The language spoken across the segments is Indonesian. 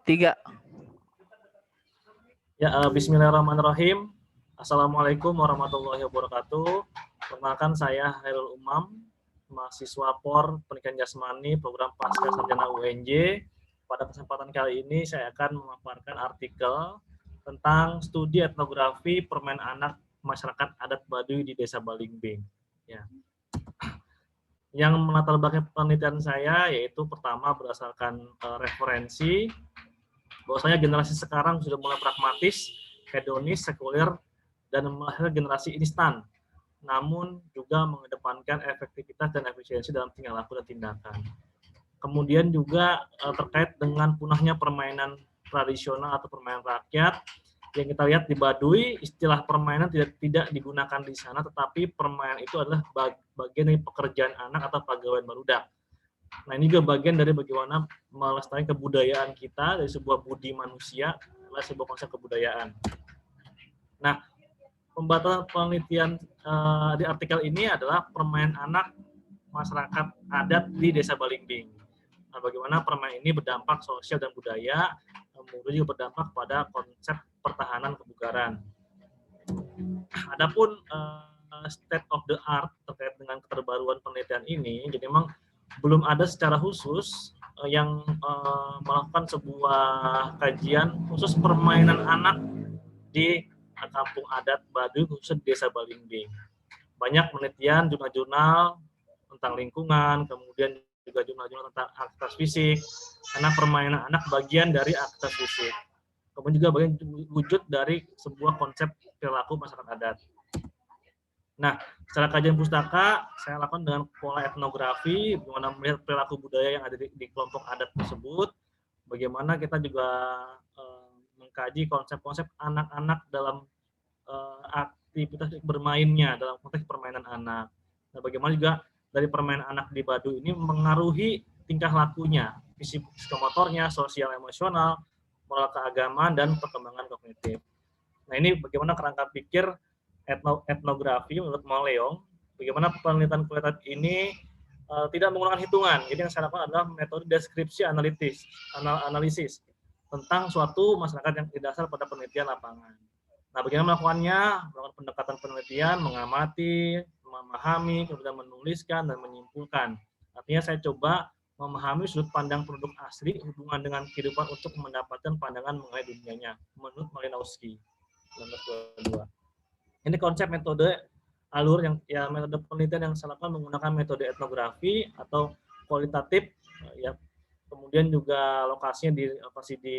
Tiga. Ya, bismillahirrahmanirrahim. Assalamualaikum warahmatullahi wabarakatuh. Perkenalkan saya Hairul Umam, mahasiswa POR Pendidikan Jasmani Program Pasca Sarjana UNJ. Pada kesempatan kali ini saya akan memaparkan artikel tentang studi etnografi permain anak masyarakat adat Baduy di Desa Balingbing. Ya. Yang melatar belakang penelitian saya yaitu pertama berdasarkan referensi bahwasanya generasi sekarang sudah mulai pragmatis, hedonis, sekuler, dan melahirkan generasi instan, namun juga mengedepankan efektivitas dan efisiensi dalam tingkah laku dan tindakan. Kemudian juga terkait dengan punahnya permainan tradisional atau permainan rakyat, yang kita lihat di Baduy, istilah permainan tidak digunakan di sana, tetapi permainan itu adalah bagian dari pekerjaan anak atau pegawaian barudak. Nah, ini juga bagian dari bagaimana melestarikan kebudayaan kita dari sebuah budi manusia, adalah sebuah konsep kebudayaan. Nah, pembatasan penelitian di artikel ini adalah permainan anak masyarakat adat di Desa Balingbing. Nah, bagaimana permainan ini berdampak sosial dan budaya, kemudian juga berdampak pada konsep pertahanan kebugaran. Adapun state of the art terkait dengan keterbaruan penelitian ini, jadi memang belum ada secara khusus yang melakukan sebuah kajian khusus permainan anak di kampung adat Baduy, khusus Desa Balingbing. Banyak penelitian jurnal-jurnal tentang lingkungan, kemudian juga jurnal-jurnal tentang aktivitas fisik, karena permainan anak bagian dari aktivitas fisik. Kemudian juga bagian wujud dari sebuah konsep perilaku masyarakat adat. Nah, secara kajian pustaka, saya lakukan dengan pola etnografi, bagaimana melihat perilaku budaya yang ada di kelompok adat tersebut, bagaimana kita juga mengkaji konsep-konsep anak-anak dalam aktivitas bermainnya, dalam konteks permainan anak. Nah, bagaimana juga dari permainan anak di Baduy ini mengaruhi tingkah lakunya, psikomotornya, sosial emosional, moral keagamaan, dan perkembangan kognitif. Nah, ini bagaimana kerangka pikir etnografi menurut Mauleong, bagaimana penelitian kualitatif ini tidak menggunakan hitungan. Jadi yang saya lakukan adalah metode deskripsi analisis tentang suatu masyarakat yang didasar pada penelitian lapangan. Nah, bagaimana melakukannya? Melakukan pendekatan penelitian, mengamati, memahami, kemudian menuliskan dan menyimpulkan. Artinya saya coba memahami sudut pandang produk asli hubungan dengan kehidupan untuk mendapatkan pandangan mengenai dunianya menurut Malinowski 1922. Ini konsep metode alur yang metode penelitian yang saya lakukan menggunakan metode etnografi atau kualitatif, ya. Kemudian juga lokasinya di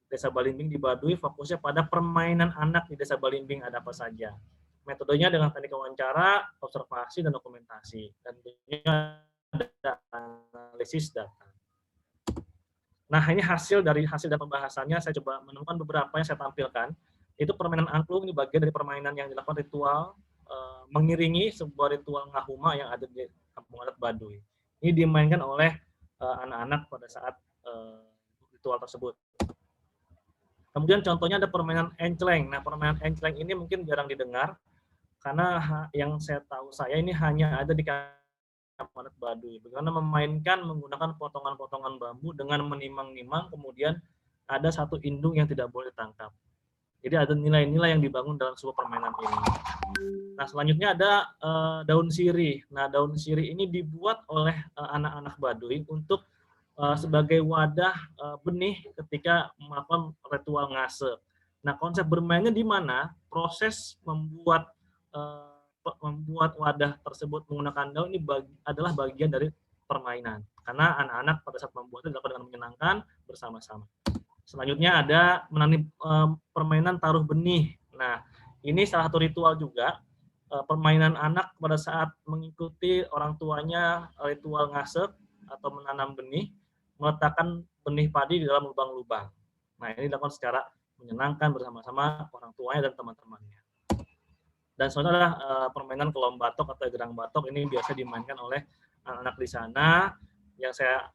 Desa Balingbing di Baduy, fokusnya pada permainan anak di Desa Balingbing ada apa saja. Metodenya dengan teknik wawancara, observasi, dan dokumentasi. Dan tentunya ada analisis data. Nah, ini hasil dan pembahasannya saya coba menemukan beberapa yang saya tampilkan. Itu permainan angklung, ini bagian dari permainan yang dilakukan ritual mengiringi sebuah ritual ngahuma yang ada di kampung adat Baduy. Ini dimainkan oleh anak-anak pada saat ritual tersebut. Kemudian contohnya ada permainan encleng. Nah, permainan encleng ini mungkin jarang didengar karena yang saya tahu ini hanya ada di kampung adat Baduy. Bagaimana memainkan menggunakan potongan-potongan bambu dengan menimang-nimang, kemudian ada satu indung yang tidak boleh ditangkap. Jadi ada nilai-nilai yang dibangun dalam sebuah permainan ini. Nah, selanjutnya ada daun sirih. Nah, daun sirih ini dibuat oleh anak-anak Baduy untuk sebagai wadah benih ketika melakukan ritual ngase. Nah, konsep bermainnya di mana proses membuat wadah tersebut menggunakan daun ini adalah bagian dari permainan. Karena anak-anak pada saat membuatnya dilakukan dengan menyenangkan bersama-sama. Selanjutnya ada menanam permainan taruh benih. Nah, ini salah satu ritual juga, permainan anak pada saat mengikuti orang tuanya ritual ngasep atau menanam benih, meletakkan benih padi di dalam lubang-lubang. Nah, ini dilakukan secara menyenangkan bersama-sama orang tuanya dan teman-temannya. Dan selanjutnya adalah permainan kelom batok atau gerang batok. Ini biasa dimainkan oleh anak-anak di sana yang saya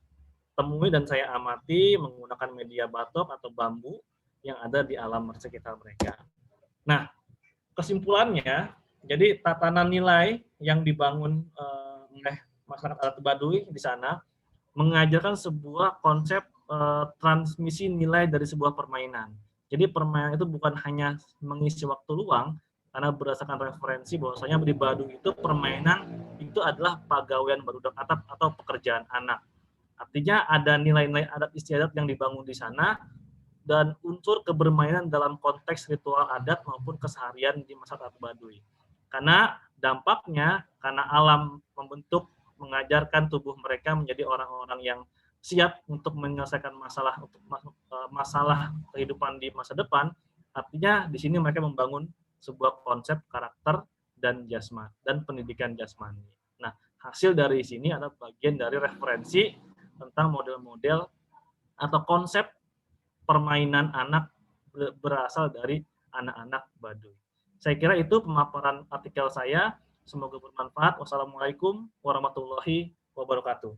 temui dan saya amati menggunakan media batok atau bambu yang ada di alam sekitar mereka. Nah, kesimpulannya, jadi tatanan nilai yang dibangun oleh masyarakat adat Baduy di sana mengajarkan sebuah konsep transmisi nilai dari sebuah permainan. Jadi permainan itu bukan hanya mengisi waktu luang, karena berdasarkan referensi bahwasanya di Baduy itu permainan itu adalah pagawaian barudak atap atau pekerjaan anak. Artinya ada nilai-nilai adat istiadat yang dibangun di sana dan unsur kebermainan dalam konteks ritual adat maupun keseharian di masyarakat Baduy. Karena dampaknya, karena alam membentuk, mengajarkan tubuh mereka menjadi orang-orang yang siap untuk menyelesaikan masalah kehidupan di masa depan. Artinya di sini mereka membangun sebuah konsep karakter dan pendidikan jasmani. Nah, hasil dari sini adalah bagian dari referensi tentang model-model atau konsep permainan anak berasal dari anak-anak Baduy. Saya kira itu pemaparan artikel saya. Semoga bermanfaat. Wassalamualaikum warahmatullahi wabarakatuh.